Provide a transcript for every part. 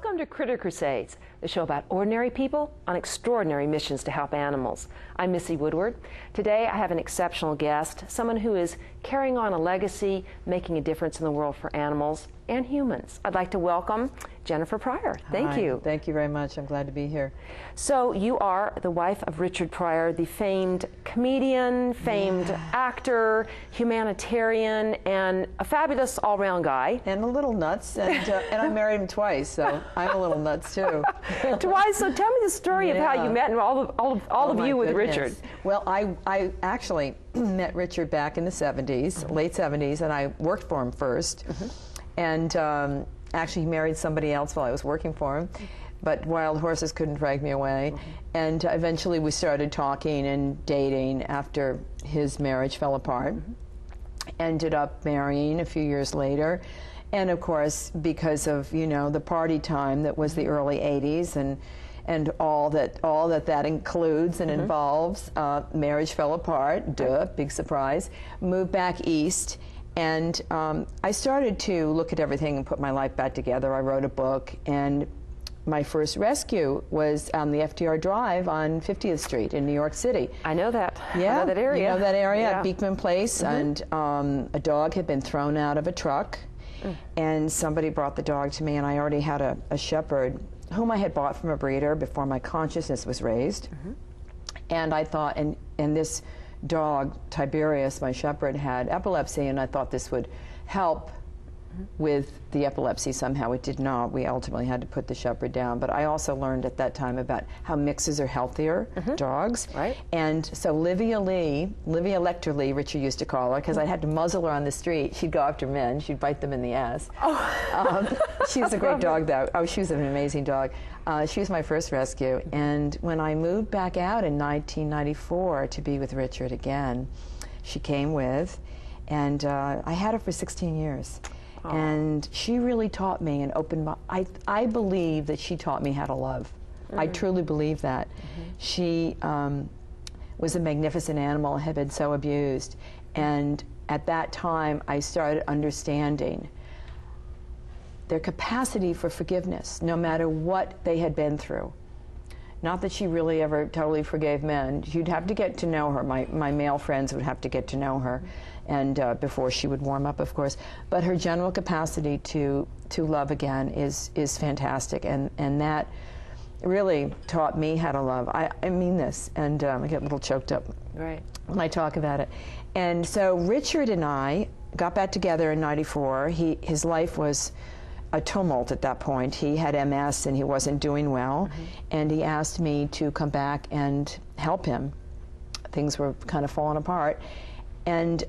Welcome to Critter Crusades, the show about ordinary people on extraordinary missions to help animals. I'm Missy Woodward. Today I have an exceptional guest, someone who is carrying on a legacy, making a difference in the world for animals and humans. I'd like to welcome Jennifer Pryor. Thank you. Thank you very much. I'm glad to be here. So you are the wife of Richard Pryor, the famed comedian, famed actor, humanitarian, and a fabulous all-round guy. And a little nuts, and I married him twice, so I'm a little nuts too. Twice. So tell me the story of how you met and all of you with Richard. Well, I actually met Richard back in the 70s, late 70s, and I worked for him first. And actually, he married somebody else while I was working for him. But wild horses couldn't drag me away. And eventually we started talking and dating after his marriage fell apart. Ended up marrying a few years later. And of course, because of, you know, the party time that was the early 80s and all that includes and involves, marriage fell apart, big surprise. Moved back east. And I started to look at everything and put my life back together. I wrote a book, and my first rescue was on the FDR Drive on 50th Street in New York City. I know that. Yeah, I know that area. You know that area at Beekman Place, and a dog had been thrown out of a truck, and somebody brought the dog to me, and I already had a shepherd whom I had bought from a breeder before my consciousness was raised. And I thought, and this dog, Tiberius, my shepherd, had epilepsy, and I thought this would help with the epilepsy somehow. It did not. We ultimately had to put the shepherd down. But I also learned at that time about how mixes are healthier dogs. Right. And so Livia Lecter Lee, Richard used to call her, because I had to muzzle her on the street. She'd go after men. She'd bite them in the ass. She was a great dog, though. Oh, she was an amazing dog. She was my first rescue. And when I moved back out in 1994 to be with Richard again, she came with, and I had her for 16 years. And she really taught me and opened my, I believe that she taught me how to love. I truly believe that. She was a magnificent animal, had been so abused. And at that time, I started understanding their capacity for forgiveness, no matter what they had been through. Not that she really ever totally forgave men. You'd have to get to know her. My male friends would have to get to know her, and before she would warm up, of course. But her general capacity to love again is fantastic, and that really taught me how to love. I mean this, and I get a little choked up when I talk about it. And so Richard and I got back together in '94. His life was a tumult at that point. He had MS and he wasn't doing well, and he asked me to come back and help him. Things were kind of falling apart, and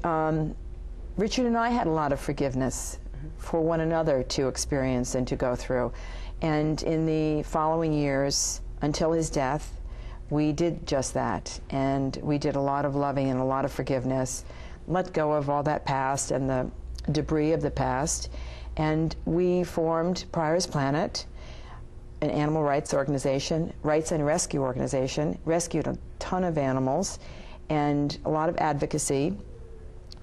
Richard and I had a lot of forgiveness for one another to experience and to go through. And in the following years, until his death, we did just that, and we did a lot of loving and a lot of forgiveness, let go of all that past and the debris of the past. And we formed Pryors Planet, an animal rights organization, rights and rescue organization, rescued a ton of animals, and a lot of advocacy.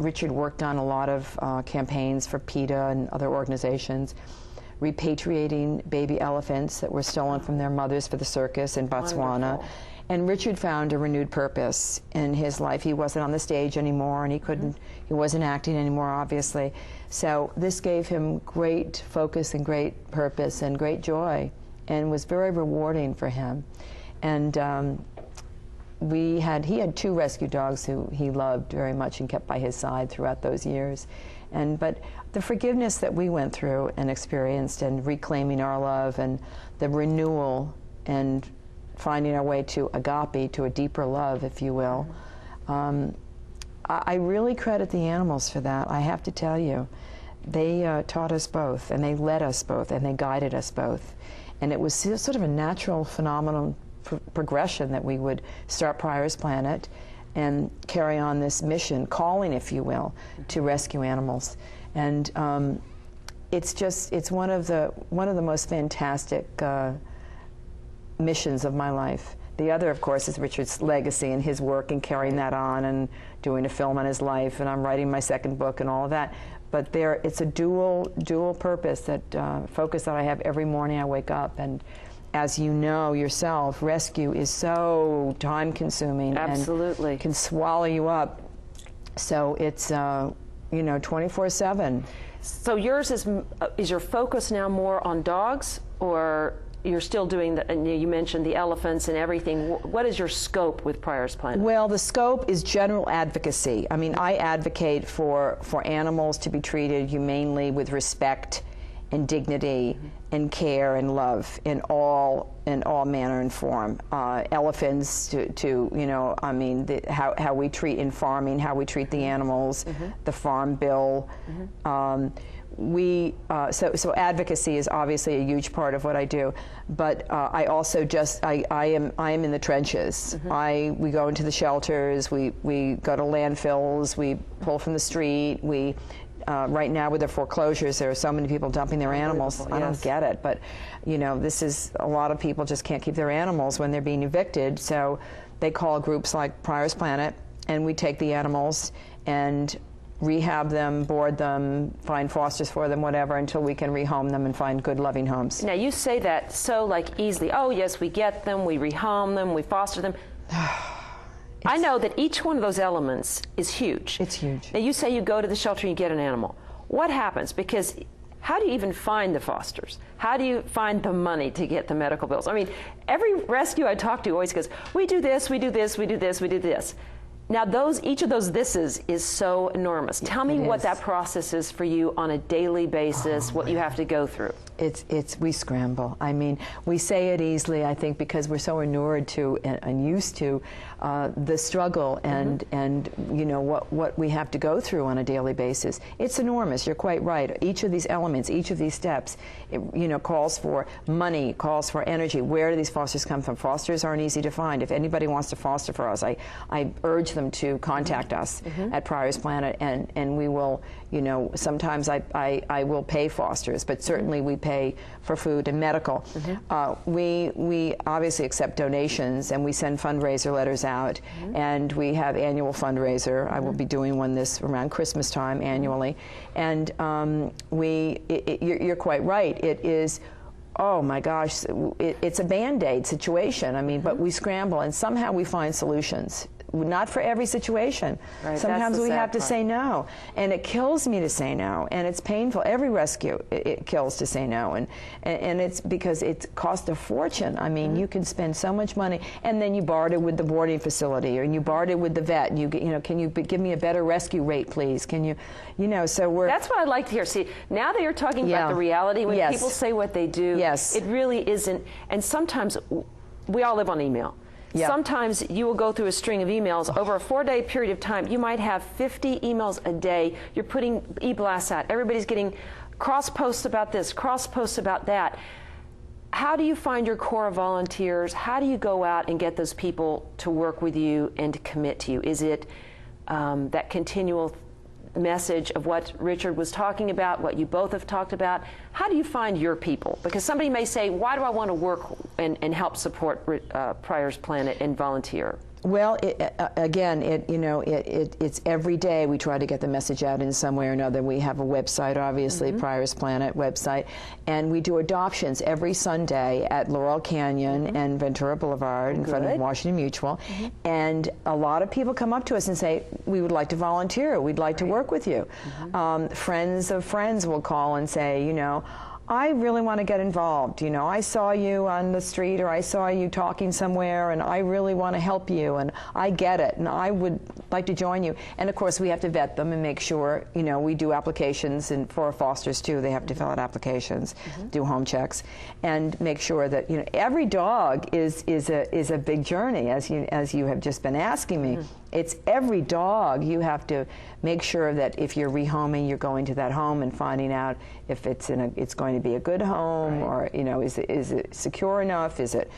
Richard worked on a lot of campaigns for PETA and other organizations, repatriating baby elephants that were stolen from their mothers for the circus in Botswana. Wonderful. And Richard found a renewed purpose in his life. He wasn't on the stage anymore, and he wasn't acting anymore, obviously. So this gave him great focus and great purpose and great joy, and was very rewarding for him. And he had 2 rescue dogs who he loved very much and kept by his side throughout those years. But the forgiveness that we went through and experienced, and reclaiming our love, and the renewal, and finding our way to agape, to a deeper love, if you will. I really credit the animals for that, I have to tell you. They taught us both, and they led us both, and they guided us both. And it was sort of a natural phenomenon progression that we would start Pryors Planet and carry on this mission, calling, if you will, to rescue animals. And it's one of the most fantastic missions of my life. The other, of course, is Richard's legacy and his work and carrying that on and doing a film on his life, and I'm writing my second book and all of that. but it's a dual purpose, that focus that I have every morning I wake up. And as you know yourself, rescue is so time-consuming. Absolutely. And can swallow you up. So it's, 24/7. So yours is your focus now more on dogs, or you're still doing you mentioned the elephants and everything. What is your scope with Pryors Planet? Well, the scope is general advocacy. I mean, I advocate for animals to be treated humanely, with respect and dignity and care and love in all manner and form. Elephants to I mean, how we treat in farming, how we treat the animals, the farm bill. So advocacy is obviously a huge part of what I do, but I also I am in the trenches. We go into the shelters, we go to landfills, we pull from the street, we right now with the foreclosures, there are so many people dumping their animals. I don't get it, but this is, a lot of people just can't keep their animals when they're being evicted, so they call groups like Pryors Planet, and we take the animals and rehab them, board them, find fosters for them, whatever, until we can rehome them and find good, loving homes. Now, you say that so easily. Oh, yes, we get them, we rehome them, we foster them. I know that each one of those elements is huge. It's huge. Now, you say you go to the shelter and you get an animal. What happens? Because how do you even find the fosters? How do you find the money to get the medical bills? I mean, every rescue I talk to always goes, we do this, we do this, we do this, we do this. Now, each of those thises is so enormous. Tell me what that process is for you on a daily basis, what you have to go through. We scramble. I mean, we say it easily, I think, because we're so inured to and used to the struggle and what we have to go through on a daily basis. It's enormous. You're quite right. Each of these elements, each of these steps, calls for money, calls for energy. Where do these fosters come from? Fosters aren't easy to find. If anybody wants to foster for us, I urge them to contact us at Pryors Planet, and we will, sometimes I will pay fosters, but certainly we pay for food and medical. We obviously accept donations, and we send fundraiser letters out, and we have annual fundraiser. I will be doing one around Christmas time annually, and you're quite right. It is, oh my gosh, it's a Band-Aid situation. I mean, but we scramble, and somehow we find solutions. Not for every situation. Right, sometimes we have to say no, and it kills me to say no, and it's painful. Every rescue, it kills to say no, and it's because it costs a fortune. I mean, you can spend so much money, and then you barter with the boarding facility, or you barter with the vet, and can you give me a better rescue rate, please? Can you, so we're. That's what I'd like to hear. See, now that you're talking about the reality, when people say what they do, it really isn't. And sometimes we all live on email. Yeah. Sometimes you will go through a string of emails over a 4-day period of time. You might have 50 emails a day. You're putting e-blasts out. Everybody's getting cross posts about this, cross posts about that. How do you find your core of volunteers? How do you go out and get those people to work with you and to commit to you? Is it that continual message of what Richard was talking about, what you both have talked about? How do you find your people? Because somebody may say, why do I want to work and help support Pryors Planet and volunteer? Well, it's every day we try to get the message out in some way or another. We have a website, obviously, Pryors Planet website, and we do adoptions every Sunday at Laurel Canyon and Ventura Boulevard in front of Washington Mutual. And a lot of people come up to us and say, we would like to volunteer, we'd like to work with you. Friends of friends will call and say, I really want to get involved. I saw you on the street, or I saw you talking somewhere, and I really want to help you, and I get it, and I would like to join you. And of course, we have to vet them and make sure, we do applications, and for fosters too, they have to fill out applications, do home checks, and make sure that, every dog is a big journey, as you have just been asking me. It's every dog. You have to make sure that if you're rehoming, you're going to that home and finding out if it's going to be a good home, or is it secure enough? Is it?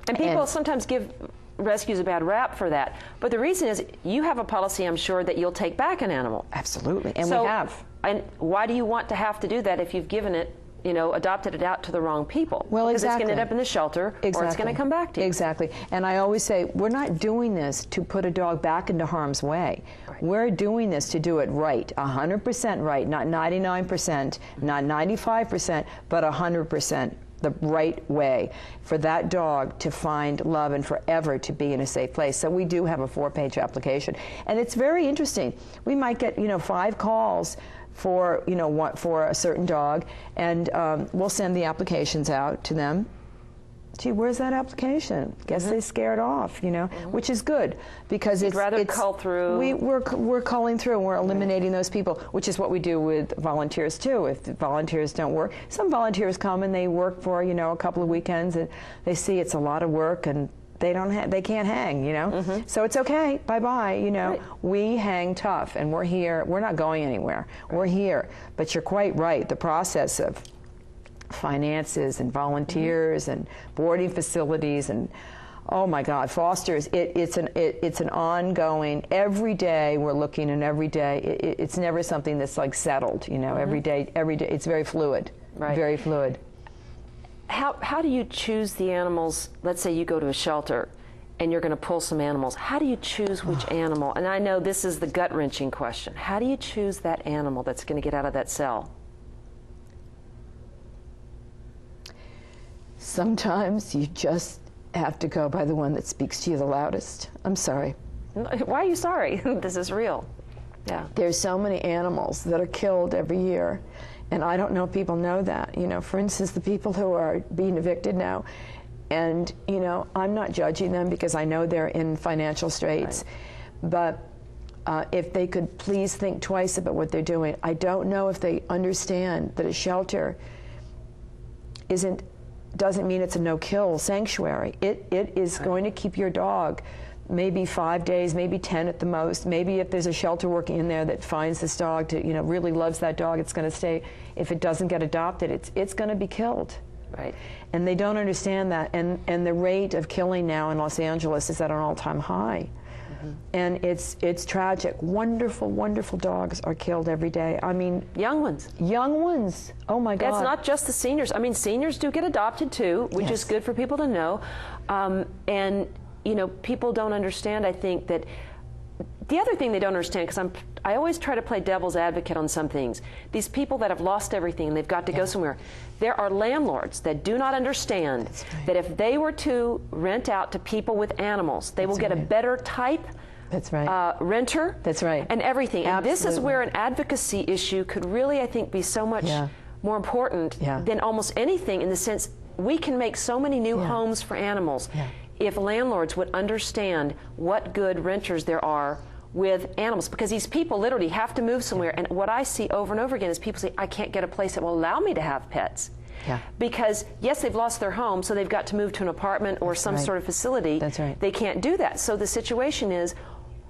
And people sometimes give rescues a bad rap for that. But the reason is you have a policy, I'm sure, that you'll take back an animal. Absolutely, and we have. And why do you want to have to do that if you've given it you know, adopted it out to the wrong people. Well, because exactly. it's going to end up in the shelter, or it's going to come back to you. Exactly. And I always say, we're not doing this to put a dog back into harm's way. Right. We're doing this to do it right, 100% right, not 99%, not 95%, but 100%. The right way for that dog to find love and forever to be in a safe place. So we do have a 4-page application, and it's very interesting. We might get, you know, 5 calls for, you know, for a certain dog, and we'll send the applications out to them. Gee, where's that application? Guess they scared off, you know, which is good, because it's rather cull through. We're culling through, and we're eliminating those people, which is what we do with volunteers too. If the volunteers don't work, some volunteers come and they work for, you know, a couple of weekends, and they see it's a lot of work, and they can't hang, you know. So it's okay, bye-bye, you know. Right. We hang tough, and we're here. We're not going anywhere. Right. We're here. But you're quite right. The process of finances and volunteers and boarding facilities and, oh my God, fosters, it's an ongoing, every day we're looking, and every day it's never something that's like settled, you know. Every day it's very fluid. Right. Very fluid. How do you choose the animals? Let's say you go to a shelter and you're going to pull some animals. How do you choose which animal? And I know this is the gut-wrenching question. How do you choose that animal that's going to get out of that cell? Sometimes you just have to go by the one that speaks to you the loudest. I'm sorry. Why are you sorry? This is real. Yeah. There's so many animals that are killed every year, and I don't know if people know that. You know, for instance, the people who are being evicted now, and, you know, I'm not judging them because I know they're in financial straits, but if they could please think twice about what they're doing. I don't know if they understand that a shelter doesn't mean it's a no-kill sanctuary. It is going to keep your dog maybe 5 days, maybe 10 at the most. Maybe if there's a shelter working in there that finds this dog to, you know, really loves that dog, it's going to stay. If it doesn't get adopted, it's going to be killed. Right. And they don't understand that. And the rate of killing now in Los Angeles is at an all-time high. And it's tragic. Wonderful, wonderful dogs are killed every day. I mean, young ones. Young ones. Oh my God. It's not just the seniors. I mean, seniors do get adopted too, which is good for people to know. And you know, people don't understand. I think that the other thing they don't understand, because I always try to play devil's advocate on some things. These people that have lost everything and they've got to go somewhere. There are landlords that do not understand that if they were to rent out to people with animals, they will get a better type renter. That's right. And everything. And this is where an advocacy issue could really, I think, be so much more important than almost anything, in the sense we can make so many new homes for animals if landlords would understand what good renters there are with animals, because these people literally have to move somewhere. And what I see over and over again is people say, I can't get a place that will allow me to have pets. Because yes, they've lost their home, so they've got to move to an apartment or some sort of facility. They can't do that. So the situation is,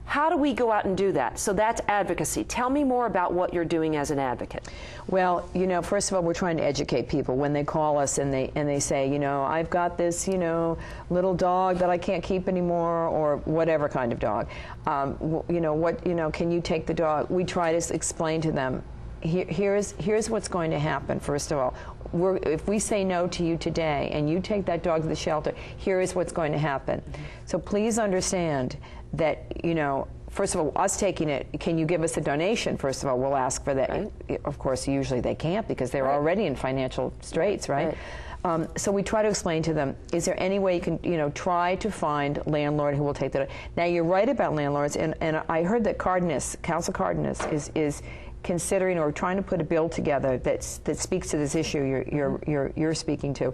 how do we go out and do that? So that's advocacy. Tell me more about what you're doing as an advocate. Well, you know, first of all, we're trying to educate people when they call us and they say, you know, I've got this, you know, little dog that I can't keep anymore, or whatever kind of dog. You know, can you take the dog? We try to explain to them, here's what's going to happen. First of all, if we say no to you today and you take that dog to the shelter, here is what's going to happen. So please understand that, you know, first of all, us taking it, can you give us a donation? First of all, we'll ask for that. Of course, usually they can't, because they're already in financial straits, right? So we try to explain to them, is there any way you can, you know, try to find a landlord who will take that? Now, you're right about landlords, and I heard that Council Cardenas is considering or trying to put a bill together that speaks to this issue you're speaking to.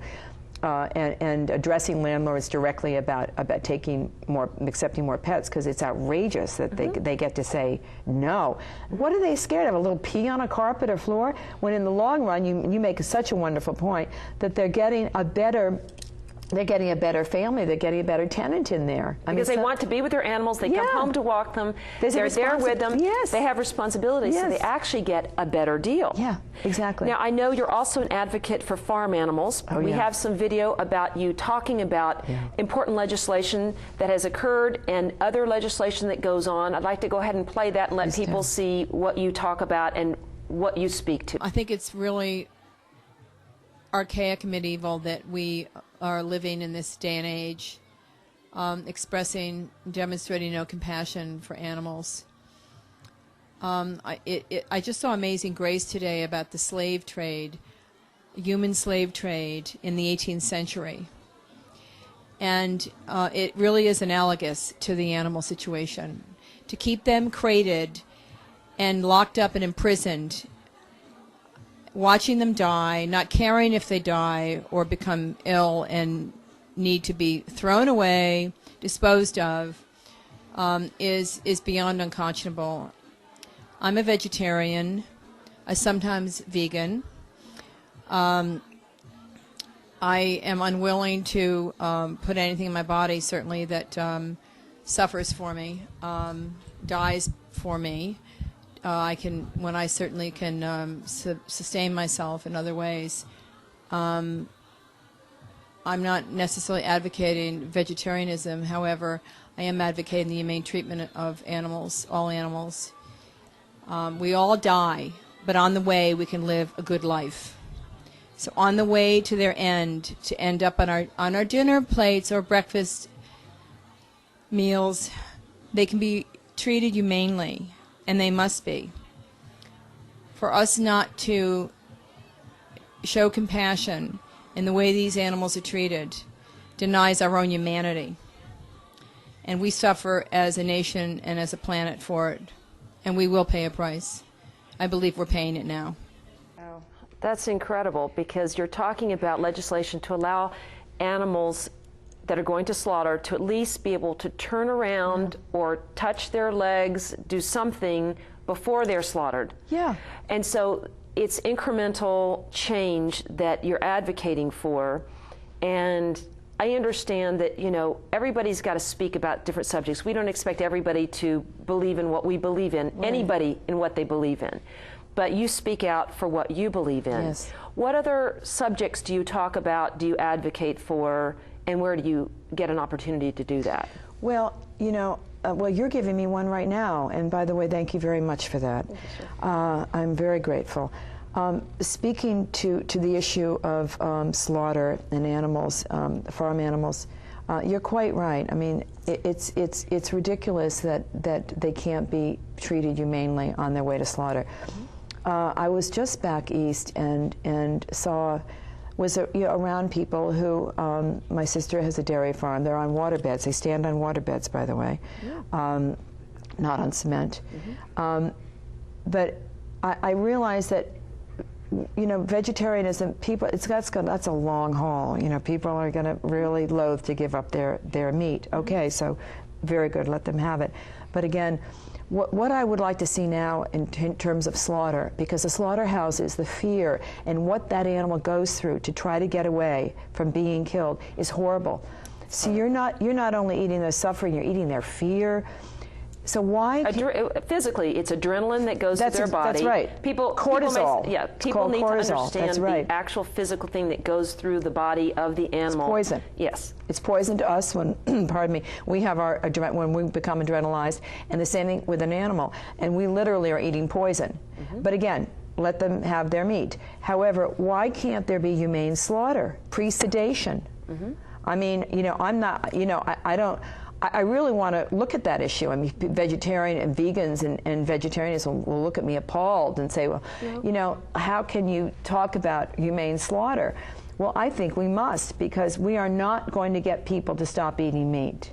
And addressing landlords directly about accepting more pets, because it's outrageous that they get to say no. What are they scared of? A little pee on a carpet or floor? When in the long run, you make such a wonderful point that they're getting a better family, they're getting a better tenant in there. Because they want to be with their animals, they come home to walk them, they're there with them, they have responsibilities, so they actually get a better deal. Yeah, exactly. Now, I know you're also an advocate for farm animals. We have some video about you talking about important legislation that has occurred and other legislation that goes on. I'd like to go ahead and play that and let people see what you talk about and what you speak to. I think it's really archaic and medieval that we are living in this day and age, demonstrating no compassion for animals. I just saw Amazing Grace today about the slave trade, human slave trade in the 18th century. And it really is analogous to the animal situation. To keep them crated and locked up and imprisoned, watching them die, not caring if they die or become ill and need to be thrown away, disposed of, is beyond unconscionable. I'm a vegetarian, sometimes vegan. I am unwilling to put anything in my body, certainly, that suffers for me, dies for me. When I certainly can sustain myself in other ways. I'm not necessarily advocating vegetarianism. However, I am advocating the humane treatment of animals, all animals. We all die, but on the way we can live a good life. So on the way to their end, to end up on our dinner plates or breakfast meals, they can be treated humanely, and they must be. For us not to show compassion in the way these animals are treated denies our own humanity. And we suffer as a nation and as a planet for it. And we will pay a price. I believe we're paying it now. Wow. That's incredible, because you're talking about legislation to allow animals that are going to slaughter to at least be able to turn around or touch their legs, do something before they're slaughtered. Yeah. And so it's incremental change that you're advocating for. And I understand that, you know, everybody's got to speak about different subjects. We don't expect everybody to believe in what we believe in, anybody in what they believe in. But you speak out for what you believe in. Yes. What other subjects do you talk about, do you advocate for, and where do you get an opportunity to do that? Well, you know, well, you're giving me one right now, and by the way, thank you very much for that. I'm very grateful. Speaking to the issue of slaughter and animals, farm animals, you're quite right. I mean, it's ridiculous that they can't be treated humanely on their way to slaughter. I was just back east and was around people who, my sister has a dairy farm. They're on waterbeds. They stand on waterbeds, by the way, not on cement. But I realized that, you know, vegetarianism, people, that's a long haul. You know, people are going to really loathe to give up their meat. Okay, so very good, let them have it. But again, what I would like to see now in terms of slaughter, because the slaughterhouses, the fear and what that animal goes through to try to get away from being killed is horrible. So you're not only eating their suffering, you're eating their fear. So why? Physically, it's adrenaline that goes through their body. That's right. Cortisol. People need to understand that's right. the actual physical thing that goes through the body of the animal. It's poison. Yes. It's poison to us when, pardon me, we have when we become adrenalized, and the same thing with an animal. And we literally are eating poison. But again, let them have their meat. However, why can't there be humane slaughter, pre-sedation? I mean, you know, I'm not, you know, I really want to look at that issue. I mean, vegetarian and vegans and vegetarians will look at me appalled and say, well, you know, how can you talk about humane slaughter? Well, I think we must, because we are not going to get people to stop eating meat.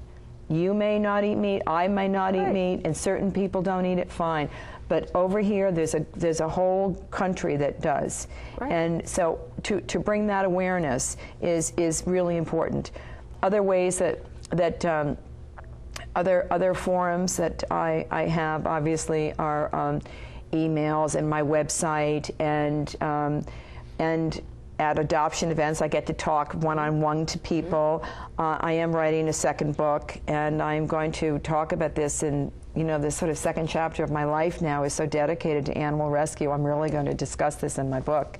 You may not eat meat, I may not eat meat, and certain people don't eat it, fine. But over here, there's a whole country that does. And so to bring that awareness is really important. Other ways that other forums that I have, obviously, are emails and my website, and at adoption events I get to talk one-on-one to people. I am writing a second book, and I'm going to talk about this in, you know, this sort of second chapter of my life now is so dedicated to animal rescue. I'm really going to discuss this in my book.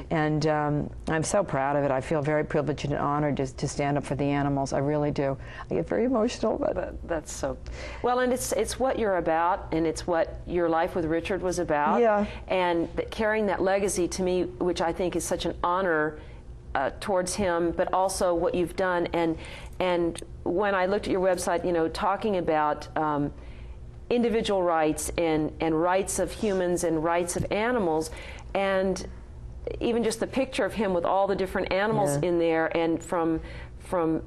And I'm so proud of it. I feel very privileged and honored to stand up for the animals. I really do. I get very emotional, but that's so well, and it's what you're about, and it's what your life with Richard was about. Yeah. And carrying that legacy, to me, which I think is such an honor, towards him, but also what you've done. And when I looked at your website, you know, talking about individual rights and rights of humans and rights of animals, and even just the picture of him with all the different animals in there, and from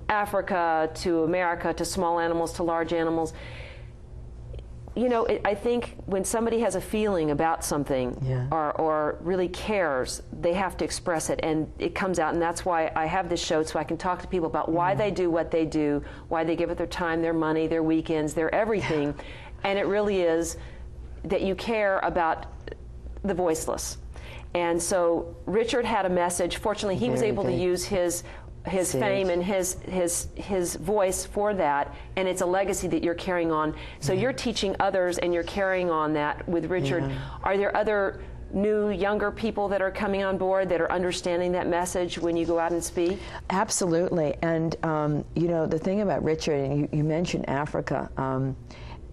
Africa to America to small animals to large animals. You know, I think when somebody has a feeling about something or really cares, they have to express it, and it comes out. And that's why I have this show, so I can talk to people about why they do what they do, why they give it their time, their money, their weekends, their everything. And it really is that you care about the voiceless. And so Richard had a message. Fortunately, he was able to use his fame and his voice for that, and it's a legacy that you're carrying on. So you're teaching others, and you're carrying on that with Richard. Are there other new, younger people that are coming on board that are understanding that message when you go out and speak? Absolutely. And you know, the thing about Richard, and you mentioned Africa,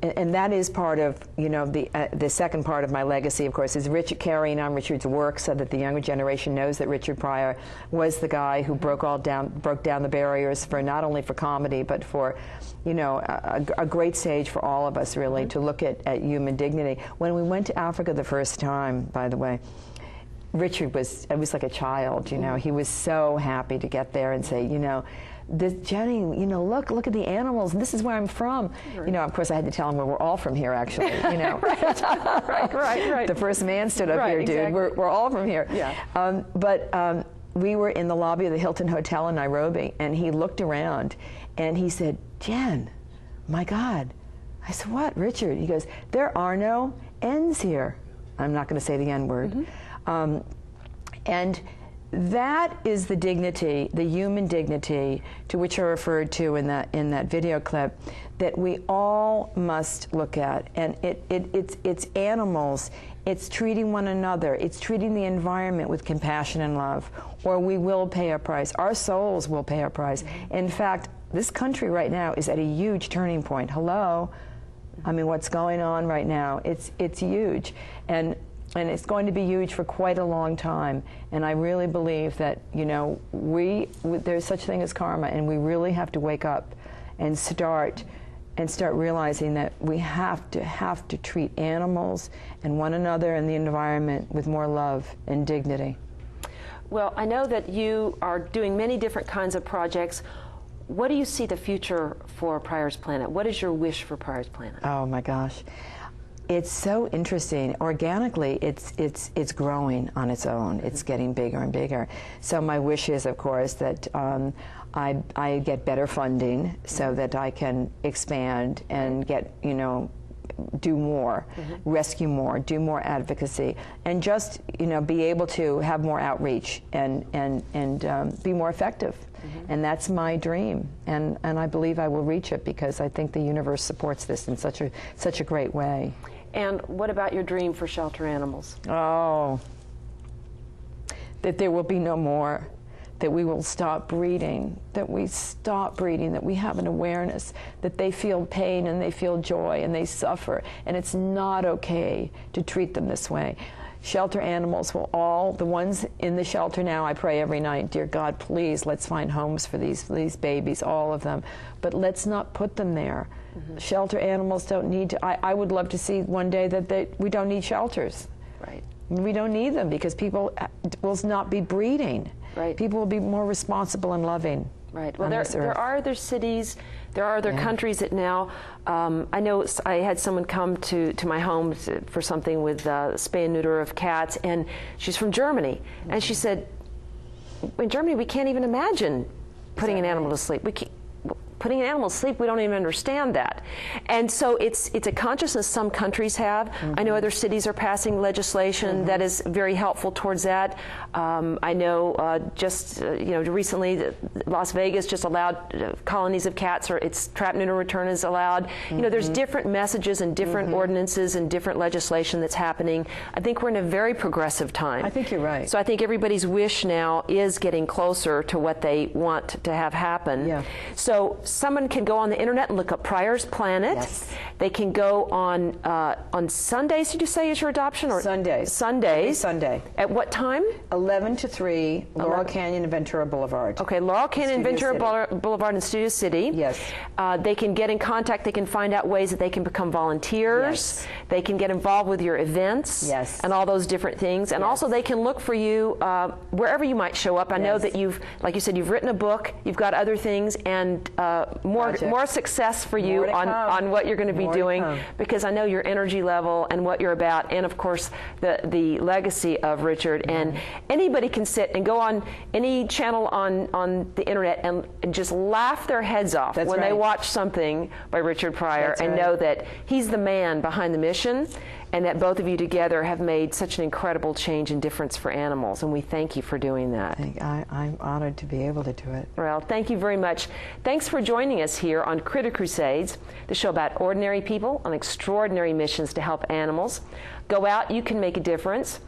and that is part of, you know, the second part of my legacy, of course, is Richard carrying on Richard's work so that the younger generation knows that Richard Pryor was the guy who broke down the barriers for not only for comedy, but for, you know, a great stage for all of us, really, to look at human dignity. When we went to Africa the first time, by the way, Richard was like a child, you know. He was so happy to get there and say, you know, Jenny, you know, look at the animals. This is where I'm from. You know, of course, I had to tell him, well, we're all from here, actually. You know, right. The first man stood up here, dude. Exactly. We're all from here. Yeah. But we were in the lobby of the Hilton Hotel in Nairobi, and he looked around, and he said, Jen, my God. I said, what, Richard? He goes, there are no ends here. I'm not going to say the N word. And that is the dignity, the human dignity, to which I referred to in that video clip, that we all must look at. And it's animals, it's treating one another, it's treating the environment with compassion and love, or we will pay a price. Our souls will pay a price. In fact, this country right now is at a huge turning point. Hello? I mean, what's going on right now? It's huge. And it's going to be huge for quite a long time. And I really believe that, you know, there's such a thing as karma, and we really have to wake up and start realizing that we have to treat animals and one another and the environment with more love and dignity. Well, I know that you are doing many different kinds of projects. What do you see the future for Pryors Planet? What is your wish for Pryors Planet? Oh my gosh. It's so interesting. Organically, it's growing on its own. It's getting bigger and bigger. So my wish is, of course, that I get better funding so that I can expand and get, you know, do more, rescue more, do more advocacy, and just, you know, be able to have more outreach and be more effective. And that's my dream, and I believe I will reach it, because I think the universe supports this in such a great way. And what about your dream for shelter animals? Oh, that there will be no more, that we will stop breeding, that we have an awareness, that they feel pain and they feel joy and they suffer, and it's not okay to treat them this way. Shelter animals will all, the ones in the shelter now, I pray every night, dear God, please, let's find homes for these babies, all of them, but let's not put them there. Shelter animals don't need to, I would love to see one day that we don't need shelters. Right. We don't need them, because people will not be breeding. Right. People will be more responsible and loving. Right. Well, there are other cities, there are other countries that now, I know I had someone come to my home for something with spay and neuter of cats, and she's from Germany, and she said, in Germany we can't even imagine putting an animal to sleep. Putting an animal to sleep, we don't even understand that. And so it's a consciousness some countries have. I know other cities are passing legislation that is very helpful towards that. I know just you know, recently Las Vegas just allowed colonies of cats, or it's trap, neuter, return is allowed. You know, there's different messages and different ordinances and different legislation that's happening. I think we're in a very progressive time. I think you're right. So I think everybody's wish now is getting closer to what they want to have happen. Yeah. So someone can go on the internet and look up Pryors Planet. Yes. They can go on Sundays, did you say is your adoption? Or Sundays. Sundays. Sunday. At what time? 11 to 3, Laurel Canyon and Ventura Boulevard. Okay, Laurel Canyon, Ventura Boulevard in Studio City. Yes. They can get in contact. They can find out ways that they can become volunteers. Yes. They can get involved with your events. Yes. And all those different things. And also they can look for you wherever you might show up. I know that you've, like you said, you've written a book. You've got other things, and more success for you on what you're going to be doing, because I know your energy level and what you're about, and of course the legacy of Richard. And anybody can sit and go on any channel on the internet and just laugh their heads off when they watch something by Richard Pryor and know that he's the man behind the mission, and that both of you together have made such an incredible change and difference for animals, and we thank you for doing that. I'm honored to be able to do it. Well, thank you very much. Thanks for joining us here on Critter Crusades, the show about ordinary people on extraordinary missions to help animals. Go out, you can make a difference.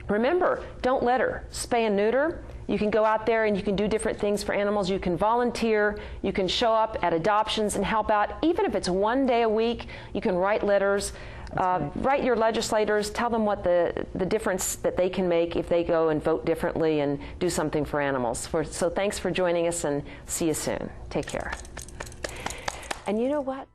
Remember, don't litter, spay and neuter. You can go out there and you can do different things for animals. You can volunteer, you can show up at adoptions and help out. Even if it's one day a week, you can write letters. Write your legislators, tell them what the difference that they can make if they go and vote differently and do something for animals. So thanks for joining us, and see you soon. Take care. And you know what?